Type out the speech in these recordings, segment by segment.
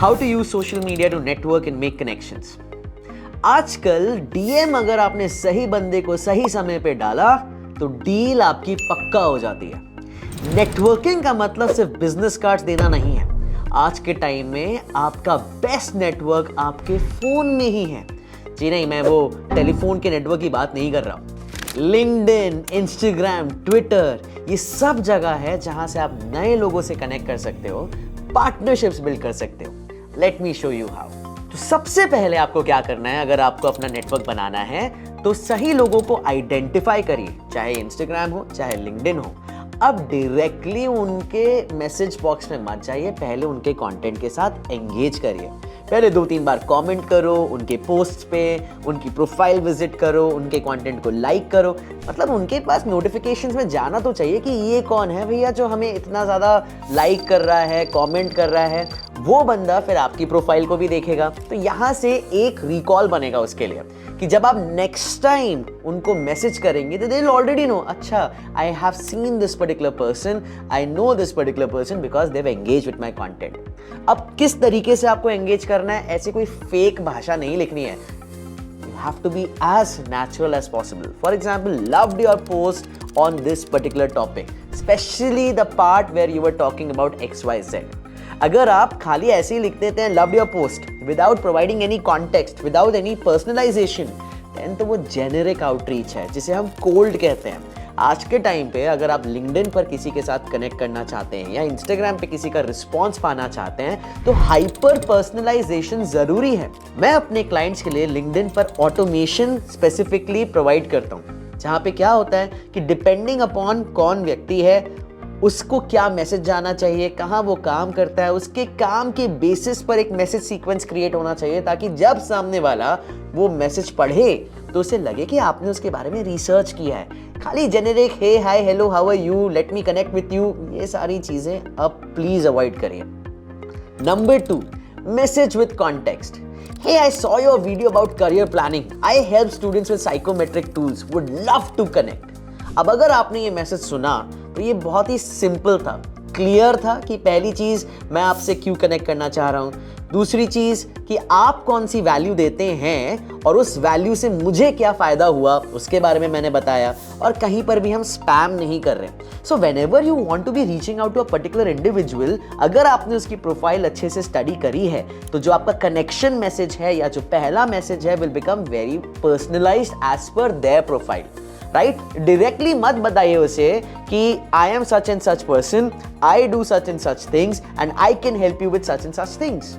How to use social media to network and make connections. आजकल DM अगर आपने सही बंदे को सही समय पे डाला तो डील आपकी पक्का हो जाती है। नेटवर्किंग का मतलब सिर्फ बिजनेस कार्ड्स देना नहीं है। आज के टाइम में आपका बेस्ट नेटवर्क आपके फोन में ही है। जी नहीं, मैं वो टेलीफोन के नेटवर्क की बात नहीं कर रहा हूं। लिंक्डइन, इंस्टाग्राम, ट्विटर, ये सब जगह है जहां से आप नए लोगों से कनेक्ट कर सकते हो, पार्टनरशिप्स बिल्ड कर सकते हो। Let me show you how. तो सबसे पहले आपको क्या करना है, अगर आपको अपना नेटवर्क बनाना है तो सही लोगों को आइडेंटिफाई करिए, चाहे इंस्टाग्राम हो चाहे लिंक्डइन हो। अब डायरेक्टली उनके मैसेज बॉक्स में मत जाइए, पहले उनके कंटेंट के साथ एंगेज करिए। पहले 2-3 बार कमेंट करो उनके पोस्ट पे, उनकी प्रोफाइल विजिट करो, उनके कंटेंट को लाइक करो। मतलब उनके पास नोटिफिकेशंस में जाना तो चाहिए कि ये कौन है भैया जो हमें इतना ज़्यादा लाइक कर रहा है, कमेंट कर रहा है। वो बंदा फिर आपकी प्रोफाइल को भी देखेगा, तो यहाँ से एक रिकॉल बनेगा उसके लिए कि जब आप नेक्स्ट टाइम उनको मैसेज करेंगे तो दे विल ऑलरेडी नो, अच्छा I have seen this particular person, I know this particular person because they have engage with my content. अब किस तरीके से आपको एंगेज करना है, ऐसी कोई फेक भाषा नहीं लिखनी है। You have to be as natural as possible. For example, loved your post on this particular topic, especially the part where you were talking about XYZ. अगर आप खाली ऐसे ही लिख देते हैं loved your post without providing any context, without any personalization, then तो वो generic outreach है जिसे हम cold कहते हैं। आज के टाइम पे अगर आप लिंक्डइन पर किसी के साथ कनेक्ट करना चाहते हैं या इंस्टाग्राम पे किसी का रिस्पॉन्स पाना चाहते हैं तो हाइपर पर्सनलाइजेशन जरूरी है। मैं अपने क्लाइंट्स के लिए लिंक्डइन पर ऑटोमेशन स्पेसिफिकली प्रोवाइड करता हूँ, जहाँ पे क्या होता है कि डिपेंडिंग अपॉन कौन व्यक्ति है, उसको क्या मैसेज जाना चाहिए, कहाँ वो काम करता है, उसके काम के बेसिस पर एक मैसेज सीक्वेंस क्रिएट होना चाहिए ताकि जब सामने वाला वो मैसेज पढ़े तो उसे लगे कि आपने उसके बारे में रिसर्च किया है। खाली generic hey hi hello how are you, let me connect with you, ये सारी चीजें अब प्लीज अवॉइड करिए। Number 2, message with context. Hey, I saw your video about career planning. I help students with psychometric tools. Would love to connect. अब अगर आपने ये message सुना तो ये बहुत ही सिंपल था, क्लियर था कि पहली चीज मैं आपसे क्यों कनेक्ट करना चाह रहा हूं, दूसरी चीज कि आप कौन सी वैल्यू देते हैं और उस वैल्यू से मुझे क्या फायदा हुआ उसके बारे में मैंने बताया, और कहीं पर भी हम स्पैम नहीं कर रहे। So whenever you want to be reaching out to a particular individual, अगर आपने उसकी प्रोफाइल अच्छे से स्टडी करी है तो जो आपका कनेक्शन मैसेज है या जो पहला मैसेज है will become very personalized as per their profile, right? Directly मत बताइए उसे कि I am such and such person, I do such and such things and I can help you with such and such things.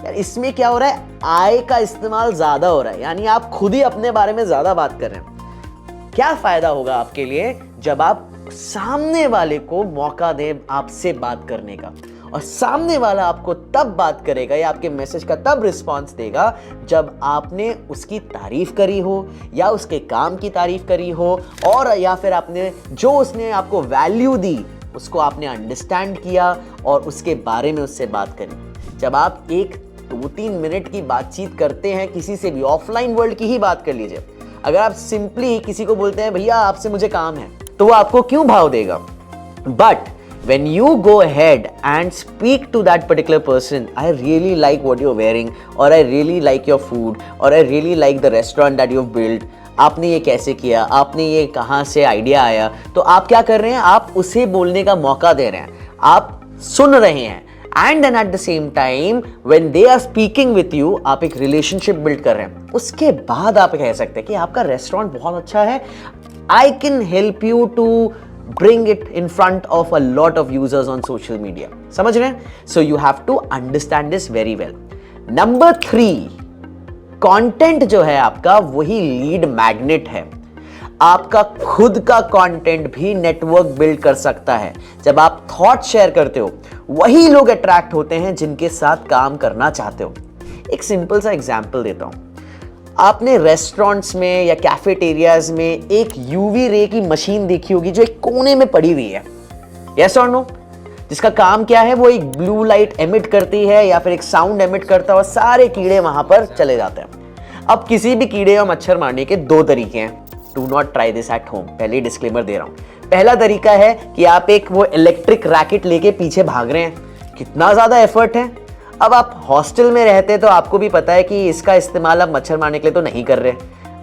यार इसमें क्या हो रहा है, आई का इस्तेमाल ज्यादा हो रहा है, यानी आप खुद ही अपने बारे में ज्यादा बात कर रहे हैं। क्या फायदा होगा आपके लिए जब आप सामने वाले को मौका दें आपसे बात करने का, और सामने वाला आपको तब बात करेगा या आपके मैसेज का तब रिस्पांस देगा जब आपने उसकी तारीफ करी हो या उसके काम की तारीफ करी हो, और या फिर आपने जो उसने आपको वैल्यू दी उसको आपने अंडरस्टैंड किया और उसके बारे में उससे बात करी। जब आप 1-2-3 मिनट की बातचीत करते हैं किसी से भी, ऑफलाइन वर्ल्ड की ही बात कर लीजिए, अगर आप सिंपली किसी को बोलते हैं भैया आपसे मुझे काम है, तो वो आपको क्यों भाव देगा? But when you go ahead and speak to that particular person, I really like what you're wearing, or I really like your food, or I really like the restaurant that you've built, आपने ये कैसे किया, आपने ये कहाँ से idea आया, तो आप क्या कर रहे हैं, आप उसे बोलने का मौका दे रहे हैं, आप सुन रहे हैं, and then at the same time when they are speaking with you आप एक रिलेशनशिप बिल्ड कर रहे हैं। उसके बाद आप कह सकते हैं कि आपका रेस्टोरेंट बहुत अच्छा है, I can help you to bring it in front of a lot of users on social media. समझ रहे हैं? So you have to understand this very well. Number 3, content जो है आपका वही लीड मैग्नेट है। आपका खुद का कंटेंट भी नेटवर्क बिल्ड कर सकता है। जब आप थॉट शेयर करते हो वही लोग अट्रैक्ट होते हैं जिनके साथ काम करना चाहते हो। एक सिंपल सा एग्जांपल देता हूं, आपने रेस्टोरेंट्स में या कैफेटेरियाज में एक यूवी रे की मशीन देखी होगी जो एक कोने में पड़ी हुई है, यस और नो? जिसका काम क्या है, वो एक ब्लू लाइट एमिट करती है या फिर एक साउंड एमिट करता है और सारे कीड़े वहां पर चले जाते हैं। अब किसी भी कीड़े और मच्छर मारने के 2 तरीके हैं। Do not try this at home, पहले डिस्क्लेमर दे रहा हूं। पहला तरीका है कि आप एक वो इलेक्ट्रिक रैकेट लेके पीछे भाग रहे हैं, कितना ज्यादा एफर्ट है। अब आप हॉस्टल में रहते तो आपको भी पता है कि इसका इस्तेमाल आप मच्छर मारने के लिए तो नहीं कर रहे,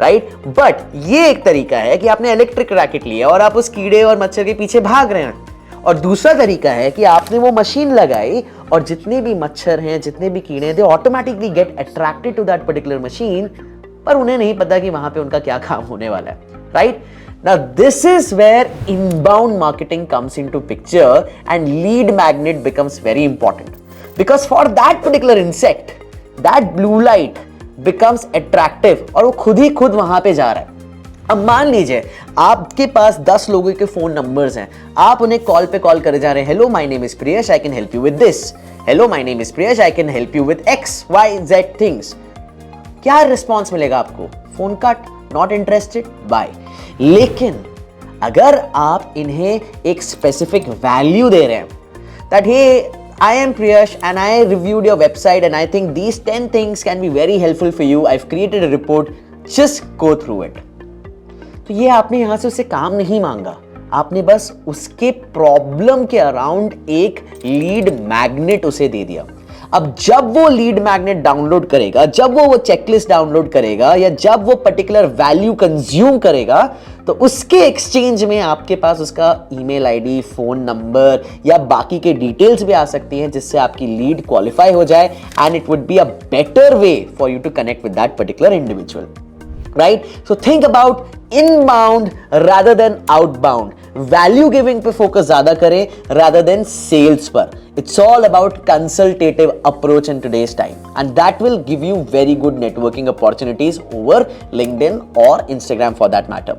राइट? बट ये एक तरीका है कि आपने इलेक्ट्रिक रैकेट लिया और आप उस कीड़े और मच्छर के पीछे भाग रहे हैं। और दूसरा तरीका है कि आपने वो मशीन लगाई और जितने भी मच्छर हैं, जितने भी कीड़े हैं, they automatically get attracted to that particular machine, पर उन्हें नहीं पता कि वहां पे उनका क्या काम होने वाला है, right? Now this is where inbound marketing comes into picture and lead magnet becomes very important, because for that particular insect that blue light becomes attractive और वो खुद ही खुद वहां पे जा रहा है। अब मान लीजिए आपके पास 10 लोगों के फोन नंबर्स हैं, आप उन्हें कॉल पे कॉल करे जा रहे हैं, hello my name is Priyash, I can help you with this, hello my name is Priyash, I can help you with X Y Z things. क्या रिस्पॉन्स मिलेगा आपको? Phone cut, not interested, bye. लेकिन अगर आप इन्हें एक स्पेसिफिक वैल्यू दे रहे हैं, that hey I am Priyash and I reviewed your website and I think these 10 things can be very helpful for you. I've created a report, just go through it. तो ये आपने यहां से उससे काम नहीं मांगा, आपने बस उसके प्रॉब्लम के अराउंड एक लीड मैग्नेट उसे दे दिया। अब जब वो लीड मैग्नेट डाउनलोड करेगा, जब वो चेकलिस्ट डाउनलोड करेगा या जब वो पर्टिकुलर वैल्यू कंज्यूम करेगा, तो उसके एक्सचेंज में आपके पास उसका ईमेल आईडी, फोन नंबर या बाकी के डिटेल्स भी आ सकती हैं, जिससे आपकी लीड क्वालिफाई हो जाए and it would be a better way for you to connect with that particular individual, right? So think about inbound rather than outbound, value giving पे फोकस ज्यादा करें रादर देन सेल्स पर। It's all about consultative approach in today's time, and that will give you very good networking opportunities over LinkedIn or Instagram for that matter.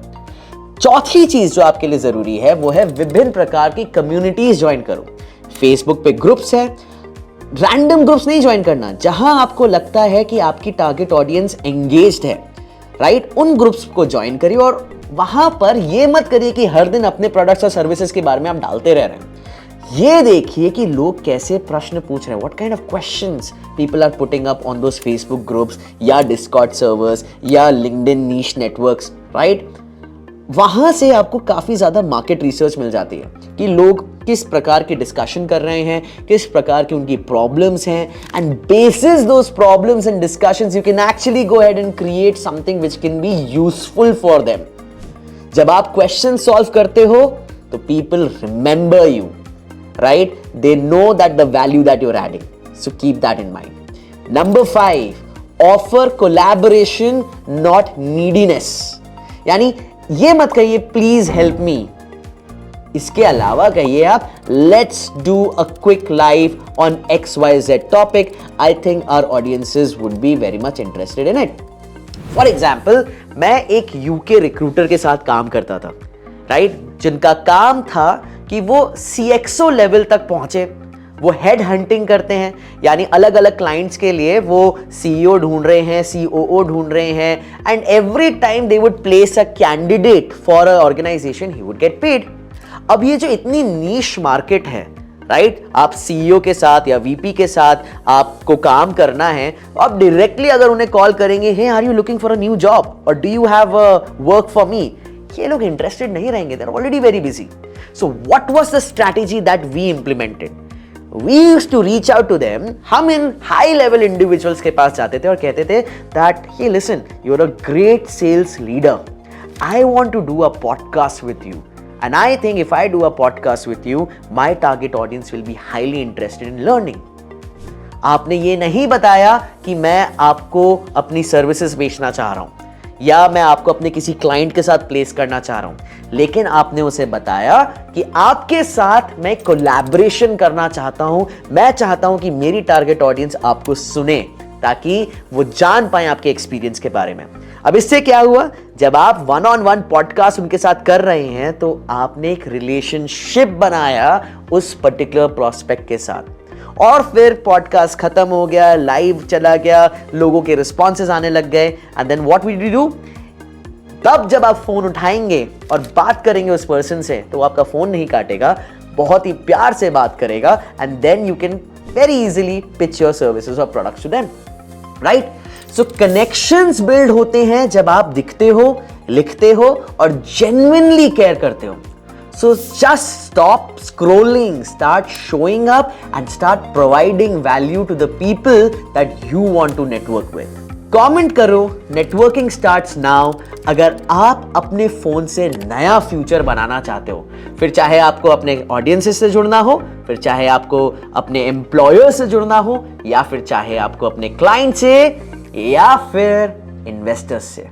चौथी चीज जो आपके लिए जरूरी है वो है विभिन्न प्रकार की कम्युनिटीज ज्वाइन करो। फेसबुक पे ग्रुप्स है, रैंडम ग्रुप्स नहीं ज्वाइन करना, जहां आपको लगता है कि आपकी टारगेट ऑडियंस एंगेज्ड है, राइट? उन ग्रुप्स को ज्वाइन करिए और वहां पर ये मत करिए कि हर दिन अपने प्रोडक्ट्स और सर्विसेज के बारे में आप डालते रह रहे हैं। ये देखिए कि लोग कैसे प्रश्न पूछ रहे हैं, what kind of questions people are putting up on those Facebook groups या डिस्कॉर्ड सर्वर्स या लिंक्डइन नीश नेटवर्क्स, राइट? वहां से आपको काफी ज्यादा मार्केट रिसर्च मिल जाती है कि लोग किस प्रकार के डिस्कशन कर रहे हैं, किस प्रकार की उनकी प्रॉब्लम्स हैं, and bases those problems and discussions you can actually go ahead and create something which can be useful for them. जब आप क्वेश्चन सॉल्व करते हो तो people remember you, right? They know that the value that you're adding. So keep that in mind. Number 5, offer collaboration, not neediness. यानी ये मत कहिए please help me, इसके अलावा कहिए आप let's do a quick live on XYZ topic. I think our audiences would be very much interested in it. For example, मैं एक UK रिक्रूटर के साथ काम करता था, राइट? जिनका काम था कि वो CXO लेवल तक पहुंचे, वो हेड हंटिंग करते हैं, यानी अलग अलग क्लाइंट्स के लिए वो CEO ढूंढ रहे हैं, COO ढूंढ रहे हैं, and every time they would place a candidate for a organization, he would get paid. अब ये जो इतनी नीश मार्केट है, राइट? आप CEO के साथ या VP के साथ आपको काम करना है, आप डायरेक्टली अगर उन्हें कॉल करेंगे, hey are you looking for a new job और do you have work for me, ये लोग इंटरेस्टेड नहीं रहेंगे, they are already very busy. So what was the strategy that we implemented? We used to reach out to them. हम इन high level individuals के पास जाते थे और कहते थे that hey listen, you're a great sales leader. I want to do a podcast with you. And I think if I do a podcast with you, my target audience will be highly interested in learning. आपने ये नहीं बताया कि मैं आपको अपनी services बेचना चाह रहा हूं या मैं आपको अपने किसी क्लाइंट के साथ प्लेस करना चाह रहा हूं, लेकिन आपने उसे बताया कि आपके साथ मैं कोलैबोरेशन करना चाहता हूं, मैं चाहता हूं कि मेरी टारगेट ऑडियंस आपको सुने ताकि वो जान पाए आपके एक्सपीरियंस के बारे में। अब इससे क्या हुआ, जब आप 1-on-1 पॉडकास्ट उनके साथ कर रहे हैं तो आपने एक रिलेशनशिप बनाया उस पर्टिकुलर प्रोस्पेक्ट के साथ, और फिर पॉडकास्ट खत्म हो गया, लाइव चला गया, लोगों के रिस्पॉन्सेज आने लग गए, and then what will you do? तब जब आप फोन उठाएंगे और बात करेंगे उस पर्सन से, तो आपका फोन नहीं काटेगा, बहुत ही प्यार से बात करेगा, and then you can very easily pitch your services और products to them, right? So connections build होते हैं जब आप दिखते हो, लिखते हो और जेन्युइनली केयर करते हो। So just stop scrolling, start showing up and start providing value to the people that you want to network with. Comment करो नेटवर्किंग स्टार्ट्स नाउ अगर आप अपने फोन से नया फ्यूचर बनाना चाहते हो, फिर चाहे आपको अपने ऑडियंसेस से जुड़ना हो, फिर चाहे आपको अपने एम्प्लॉयर से जुड़ना हो, या फिर चाहे आपको अपने क्लाइंट से या फिर इन्वेस्टर्स से।